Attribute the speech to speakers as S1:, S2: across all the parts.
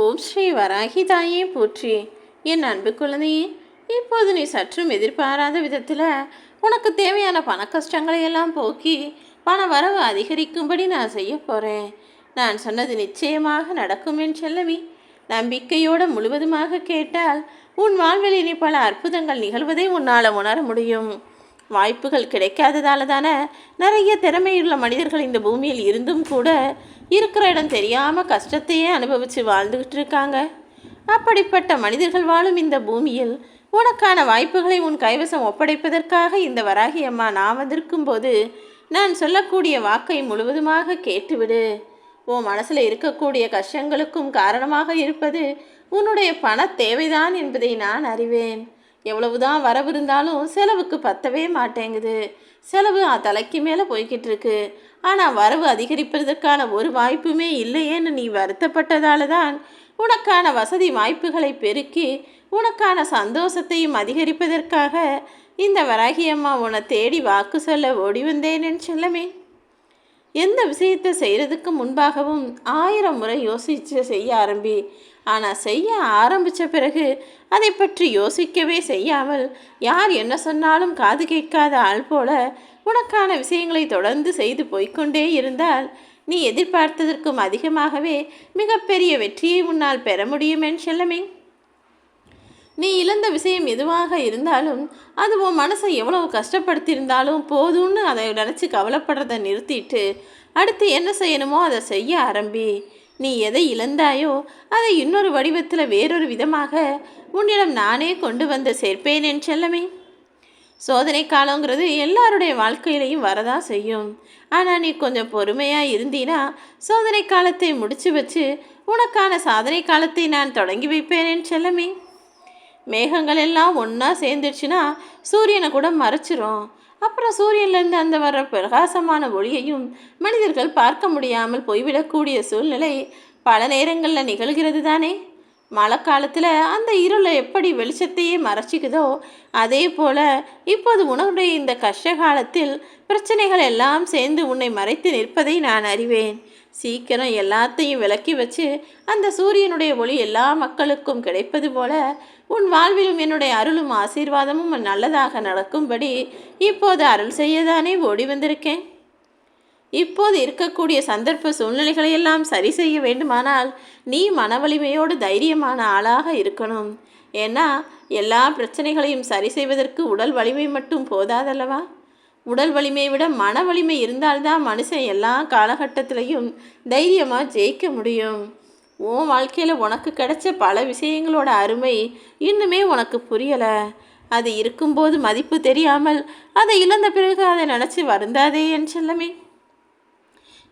S1: ஓம் ஸ்ரீ வராகி தாயே போற்றி. என் அன்பு குழந்தையே, இப்போது நீ சற்றும் எதிர்பாராத விதத்தில் உனக்கு தேவையான பண கஷ்டங்களை எல்லாம் போக்கி பண வரவு அதிகரிக்கும்படி நான் செய்ய போகிறேன். நான் சொன்னது நிச்சயமாக நடக்கும் என் செல்லவி. நம்பிக்கையோடு முழுவதுமாக கேட்டால் உன் வாழ்வில் இனி பல அற்புதங்கள் நிகழ்வதை உன்னால் உணர முடியும். வாய்ப்புகள் கிடைக்காததால தானே நிறைய திறமையுள்ள மனிதர்கள் இந்த பூமியில் இருந்தும் கூட இருக்கிற இடம் தெரியாமல் கஷ்டத்தையே அனுபவித்து வாழ்ந்துக்கிட்டு இருக்காங்க. அப்படிப்பட்ட மனிதர்கள் வாழும் இந்த பூமியில் உனக்கான வாய்ப்புகளை உன் கைவசம் ஒப்படைப்பதற்காக இந்த வராகி அம்மா நான் வந்திருக்கும் போது நான் சொல்லக்கூடிய வாக்கை முழுவதுமாக கேட்டுவிடு. உன் மனசில் இருக்கக்கூடிய கஷ்டங்களுக்கும் காரணமாக இருப்பது உன்னுடைய பண தேவைதான் என்பதை நான் அறிவேன். எவ்வளவுதான் வரவு இருந்தாலும் செலவுக்கு பத்தவே மாட்டேங்குது. செலவு தலைக்கு மேலே போய்கிட்டு இருக்கு. ஆனால் வரவு அதிகரிப்பதற்கான ஒரு வாய்ப்புமே இல்லையேன்னு நீ வருத்தப்பட்டதால தான் உனக்கான வசதி வாய்ப்புகளை பெருக்கி உனக்கான சந்தோஷத்தையும் அதிகரிப்பதற்காக இந்த வராகியம்மா உன்னை தேடி வாக்கு சொல்ல ஓடி வந்தேன்னு செல்லமே. எந்த விஷயத்தை செய்கிறதுக்கு முன்பாகவும் 1000 முறை யோசித்து செய்ய ஆரம்பி. ஆனால் செய்ய ஆரம்பித்த பிறகு அதை பற்றி யோசிக்கவே செய்யாமல் யார் என்ன சொன்னாலும் காது கேட்காத ஆள் போல உனக்கான விஷயங்களை தொடர்ந்து செய்து போய்கொண்டே இருந்தால் நீ எதிர்பார்த்ததற்கும் அதிகமாகவே மிகப்பெரிய வெற்றியை உன்னால் பெற முடியும் என் செல்லமே. நீ இழந்த விஷயம் எதுவாக இருந்தாலும் அது உன் மனசை எவ்வளவு கஷ்டப்படுத்தியிருந்தாலும் போதும்னு அதை நினச்சி கவலைப்படுறதை நிறுத்திட்டு அடுத்து என்ன செய்யணுமோ அதை செய்ய ஆரம்பி. நீ எதை இழந்தாயோ அதை இன்னொரு வடிவத்தில் வேறொரு விதமாக உன்னிடம் நானே கொண்டு வந்து சேர்ப்பேன் என் செல்லமே. சோதனை காலங்கிறது எல்லாருடைய வாழ்க்கையிலையும் வரதான் செய்யும். ஆனால் நீ கொஞ்சம் பொறுமையாக இருந்தீனா சோதனை காலத்தை முடிச்சு வச்சு உனக்கான சாதனை காலத்தை நான் தொடங்கி வைப்பேன் என் செல்லமே. மேகங்கள் எல்லாம் ஒன்றா சேர்ந்துடுச்சுன்னா சூரியனை கூட மறைச்சிரும். அப்புறம் சூரியன்லேருந்து அந்த வர்ற பிரகாசமான ஒளியையும் மனிதர்கள் பார்க்க முடியாமல் போய்விடக்கூடிய சூழ்நிலை பல நேரங்களில் நிகழ்கிறது தானே. மழை காலத்தில் அந்த இருளை எப்படி வெளிச்சத்தையே மறைச்சிக்குதோ அதே போல் இப்போது உன்னுடைய இந்த கஷ்ட காலத்தில் பிரச்சனைகள் எல்லாம் சேர்ந்து உன்னை மறைத்து நிற்பதை நான் அறிவேன். சீக்கிரம் எல்லாத்தையும் விலக்கி வச்சு அந்த சூரியனுடைய ஒளி எல்லா மக்களுக்கும் கிடைப்பது போல உன் வாழ்விலும் என்னுடைய அருளும் ஆசீர்வாதமும் நல்லதாக நடக்கும்படி இப்போது அருள் செய்யதானே ஓடி வந்திருக்கேன். இப்போது இருக்கக்கூடிய சந்தர்ப்ப சூழ்நிலைகளை எல்லாம் சரி செய்ய வேண்டுமானால் நீ மன வலிமையோடு தைரியமான ஆளாக இருக்கணும். ஏன்னா எல்லா பிரச்சனைகளையும் சரி செய்வதற்கு உடல் வலிமை மட்டும் போதாதல்லவா. உடல் வலிமையை விட மன வலிமை இருந்தால்தான் மனுஷன் எல்லா காலகட்டத்திலையும் தைரியமாக ஜெயிக்க முடியும். உன் வாழ்க்கையில் உனக்கு கிடைச்ச பல விஷயங்களோட அருமை இன்னுமே உனக்கு புரியலை. அது இருக்கும்போது மதிப்பு தெரியாமல் அதை இழந்த பிறகு அதை நினச்சி வருந்தாதே என் செல்லமே.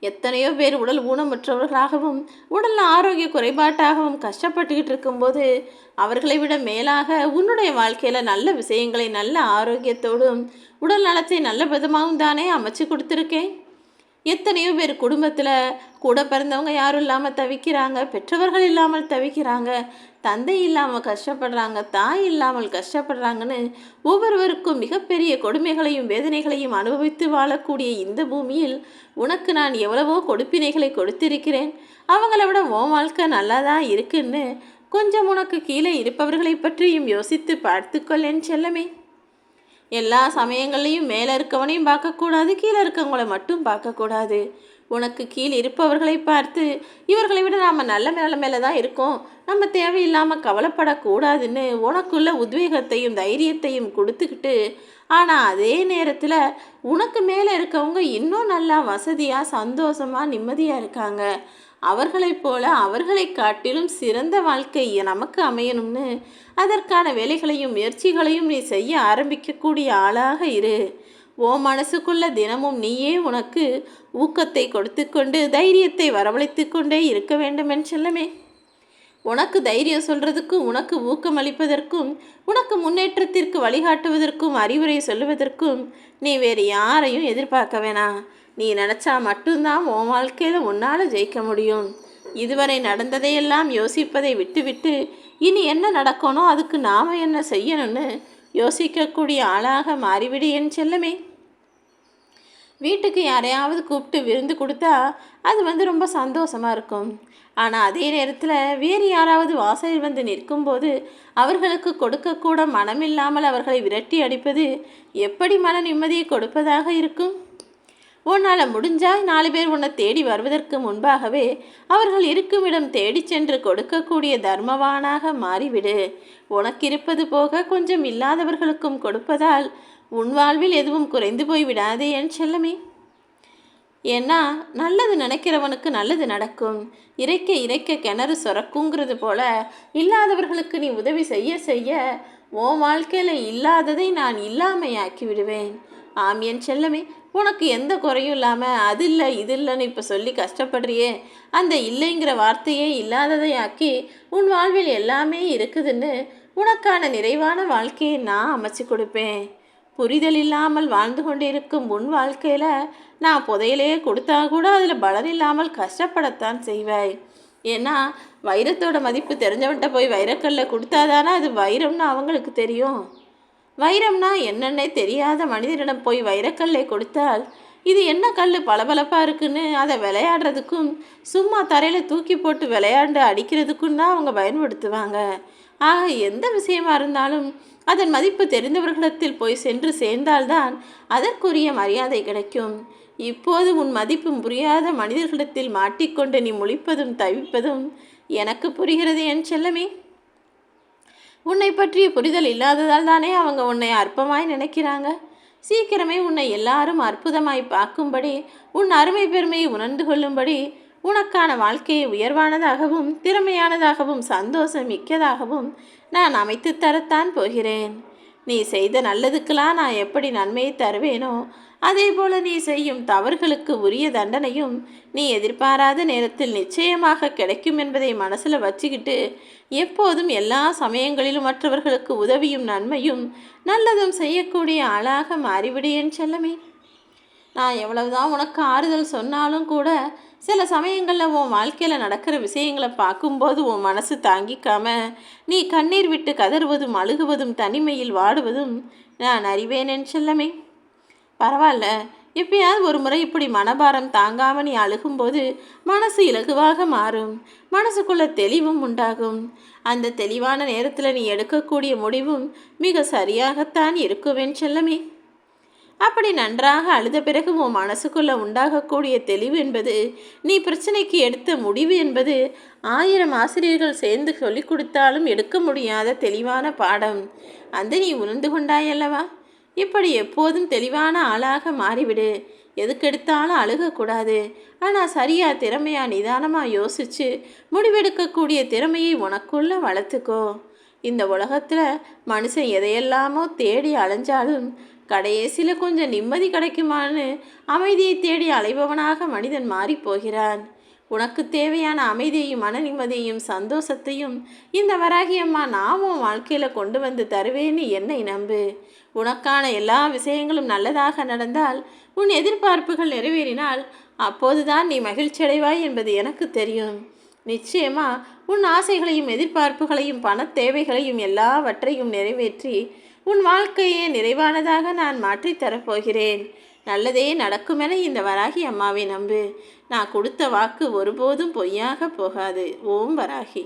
S1: எத்தனையோ பேர் உடல் ஊனமுற்றவர்களாகவும் உடல் ஆரோக்கிய குறைபாட்டாகவும் கஷ்டப்பட்டுக்கிட்டு இருக்கும்போது அவர்களை விட மேலாக உன்னுடைய வாழ்க்கையில் நல்ல விஷயங்களை நல்ல ஆரோக்கியத்தோடும் உடல் நலத்தை நல்ல விதமாகவும் தானே அமைச்சு கொடுத்துருக்கேன். எத்தனையோ பேர் குடும்பத்தில் கூட பிறந்தவங்க யாரும் இல்லாமல் தவிக்கிறாங்க, பெற்றவர்கள் இல்லாமல் தவிக்கிறாங்க, தந்தை இல்லாமல் கஷ்டப்படுறாங்க, தாய் இல்லாமல் கஷ்டப்படுறாங்கன்னு ஒவ்வொருவருக்கும் மிகப்பெரிய கொடுமைகளையும் வேதனைகளையும் அனுபவித்து வாழக்கூடிய இந்த பூமியில் உனக்கு நான் எவ்வளவோ கொடுப்பினைகளை கொடுத்திருக்கிறேன். அவங்கள விட உன் வாழ்க்கை நல்லா தான் இருக்குன்னு கொஞ்சம் உனக்கு கீழே இருப்பவர்களை பற்றியும் யோசித்து பார்த்துக்கொள்ளேன் செல்லமே. எல்லா சமயங்கள்லையும் மேலே இருக்கவனையும் பார்க்கக்கூடாது, கீழே இருக்கவங்களை மட்டும் பார்க்கக்கூடாது. உனக்கு கீழே இருப்பவர்களை பார்த்து இவர்களை விட நாம் நல்ல மேலே தான் இருக்கோம், நம்ம தேவையில்லாமல் கவலைப்படக்கூடாதுன்னு உனக்குள்ள உத்வேகத்தையும் தைரியத்தையும் கொடுத்துக்கிட்டு ஆனால் அதே நேரத்தில் உனக்கு மேலே இருக்கவங்க இன்னும் நல்லா வசதியாக சந்தோஷமாக நிம்மதியாக இருக்காங்க. அவர்களைப் போல அவர்களை காட்டிலும் சிறந்த வாழ்க்கை நமக்கு அமையணும்னு அதற்கான வேலைகளையும் முயற்சிகளையும் நீ செய்ய ஆரம்பிக்கக்கூடிய ஆளாக இரு. ஓ மனசுக்குள்ள தினமும் நீயே உனக்கு ஊக்கத்தை கொடுத்து கொண்டு தைரியத்தை வரவழைத்து கொண்டே இருக்க வேண்டும் என்று செல்லமே. உனக்கு தைரியம் சொல்கிறதுக்கும் உனக்கு ஊக்கம் அளிப்பதற்கும் உனக்கு முன்னேற்றத்திற்கு வழிகாட்டுவதற்கும் அறிவுரை சொல்லுவதற்கும் நீ வேறு யாரையும் எதிர்பார்க்க வேணாம். நீ நினச்சா மட்டும்தான் உன் வாழ்க்கையில் உன்னால் ஜெயிக்க முடியும். இதுவரை நடந்ததையெல்லாம் யோசிப்பதை விட்டுவிட்டு இனி என்ன நடக்கணும், அதுக்கு நாம் என்ன செய்யணும்னு யோசிக்கக்கூடிய ஆளாக மாறிவிடு என் செல்லமே. வீட்டுக்கு யாரையாவது கூப்பிட்டு விருந்து கொடுத்தா அது ரொம்ப சந்தோஷமாக இருக்கும். ஆனால் அதே நேரத்தில் வேறு யாராவது வாசலில் வந்து நிற்கும்போது அவர்களுக்கு கொடுக்கக்கூட மனமில்லாமல் அவர்களை விரட்டி அடிப்பது எப்படி மன நிம்மதியை கொடுப்பதாக இருக்கும்? உன்னால் முடிஞ்சால் 4 பேர் உன்னை தேடி வருவதற்கு முன்பாகவே அவர்கள் இருக்கும் இடம் தேடி சென்று கொடுக்கக்கூடிய தர்மவானாக மாறிவிடு. உனக்கு இருப்பது போக கொஞ்சம் இல்லாதவர்களுக்கும் கொடுப்பதால் உன் வாழ்வில் எதுவும் குறைந்து போய் விடாதே என் செல்லமே. ஏன்னா நல்லது நினைக்கிறவனுக்கு நல்லது நடக்கும். இறைக்க இறைக்க கிணறு சுரக்குங்கிறது போல இல்லாதவர்களுக்கு நீ உதவி செய்ய செய்ய உன் வாழ்க்கையில் இல்லாததை நான் இல்லாமையாக்கி விடுவேன். ஆம் என் செல்லமே, உனக்கு எந்த குறையும் இல்லாமல் அது இல்லை இது இல்லைன்னு இப்போ சொல்லி கஷ்டப்படுறியே, அந்த இல்லைங்கிற வார்த்தையே இல்லாததை ஆக்கி உன் வாழ்வில் எல்லாமே இருக்குதுன்னு உனக்கான நிறைவான வாழ்க்கையை நான் அமைச்சு கொடுப்பேன். புரிதல் இல்லாமல் வாழ்ந்து கொண்டிருக்கும் உன் வாழ்க்கையில் நான் புதையலையே கொடுத்தா கூட அதில் பலன் இல்லாமல் கஷ்டப்படத்தான் செய்வாய். ஏன்னா வைரத்தோட மதிப்பு தெரிஞ்சவன்கிட்ட போய் வைரக்கல்லை கொடுத்தாதானே அது வைரம்னு அவங்களுக்கு தெரியும். வைரம்னா என்னன்னே தெரியாத மனிதனிடம் போய் வைரக்கல்லை கொடுத்தால் இது என்ன கல் பளபளப்பாக இருக்குன்னு அதை விளையாடுறதுக்கும் சும்மா தரையில் தூக்கி போட்டு விளையாண்டு அடிக்கிறதுக்கும் தான் அவங்க பயன்படுத்துவாங்க. ஆக எந்த விஷயமா இருந்தாலும் அதன் மதிப்பு தெரிந்தவர்களிடத்தில் போய் சென்று சேர்ந்தால்தான் அதற்குரிய மரியாதை கிடைக்கும். இப்போது உன் மதிப்பு புரியாத மனிதர்களிடத்தில் மாட்டிக்கொண்டு நீ முழிப்பதும் தவிப்பதும் எனக்கு புரிகிறது என் செல்லமே. உன்னை பற்றிய புரிதல் இல்லாததால் தானே அவங்க உன்னை அற்பமாய் நினைக்கிறாங்க. சீக்கிரமே உன்னை எல்லாரும் அற்புதமாய் பார்க்கும்படி உன் அருமை பெருமையை உணர்ந்து கொள்ளும்படி உனக்கான வாழ்க்கையை உயர்வானதாகவும் திறமையானதாகவும் சந்தோஷம் மிக்கதாகவும் நான் அமைத்து தரத்தான் போகிறேன். நீ செய்த நல்லதுக்கெல்லாம் நான் எப்படி நன்மையை தருவேனோ அதே போல நீ செய்யும் தவறுகளுக்கு உரிய தண்டனையும் நீ எதிர்பாராத நேரத்தில் நிச்சயமாக கிடைக்கும் என்பதை மனசில் வச்சுக்கிட்டு எப்போதும் எல்லா சமயங்களிலும் மற்றவர்களுக்கு உதவியும் நன்மையும் நல்லதும் செய்யக்கூடிய ஆளாக மாறிவிடு என் செல்லமே. நான் எவ்வளவுதான் உனக்கு ஆறுதல் சொன்னாலும் கூட சில சமயங்களில் உன் வாழ்க்கையில் நடக்கிற விஷயங்களை பார்க்கும்போது உன் மனசு தாங்கிக்காம நீ கண்ணீர் விட்டு கதறுவதும் அழுகுவதும் தனிமையில் வாடுவதும் நான் அறிவேன் என் செல்லமே. பரவாயில்ல, எப்பயாவது ஒரு முறை இப்படி மனபாரம் தாங்காமல் நீ அழுகும்போது மனசு இலகுவாக மாறும், மனசுக்குள்ள தெளிவும் உண்டாகும். அந்த தெளிவான நேரத்தில் நீ எடுக்கக்கூடிய முடிவும் மிக சரியாகத்தான் இருக்குவேன் செல்லமே. அப்படி நன்றாக அழுத பிறகு உன் மனசுக்குள்ள உண்டாகக்கூடிய தெளிவு என்பது நீ பிரச்சனைக்கு எடுத்த முடிவு என்பது 1000 ஆசிரியர்கள் சேர்ந்து சொல்லிக் கொடுத்தாலும் எடுக்க முடியாத தெளிவான பாடம். அந்த நீ உணர்ந்து கொண்டாயல்லவா? இப்படி எப்போதும் தெளிவான ஆளாக மாறிவிடு. எதுக்கெடுத்தாலும் அழுகக்கூடாது. ஆனால் சரியா திறமையா நிதானமாக யோசித்து முடிவெடுக்கக்கூடிய திறமையை உனக்குள்ள வளர்த்துக்கோ. இந்த உலகத்தில் மனுஷன் எதையெல்லாமோ தேடி அலைஞ்சாலும் கடைசியில் கொஞ்சம் நிம்மதி கிடைக்குமான்னு அமைதியை தேடி அலைபவனாக மனிதன் மாறிப்போகிறான். உனக்கு தேவையான அமைதியையும் மன நிம்மதியையும் சந்தோஷத்தையும் இந்த வராகி அம்மா நான் உன் வாழ்க்கையில் கொண்டு வந்து தருவேன்னு என்னை நம்பு. உனக்கான எல்லா விஷயங்களும் நல்லதாக நடந்தால் உன் எதிர்பார்ப்புகள் நிறைவேறினால் அப்போதுதான் நீ மகிழ்ச்சி அடைவாய் என்பது எனக்கு தெரியும். நிச்சயமா உன் ஆசைகளையும் எதிர்பார்ப்புகளையும் பண தேவைகளையும் எல்லாவற்றையும் நிறைவேற்றி உன் வாழ்க்கையே நிறைவானதாக நான் மாற்றித்தரப்போகிறேன். நல்லதே நடக்குமென இந்த வராகி அம்மாவை நம்பு. நான் கொடுத்த வாக்கு ஒருபோதும் பொய்யாக போகாது. ஓம் வராகி.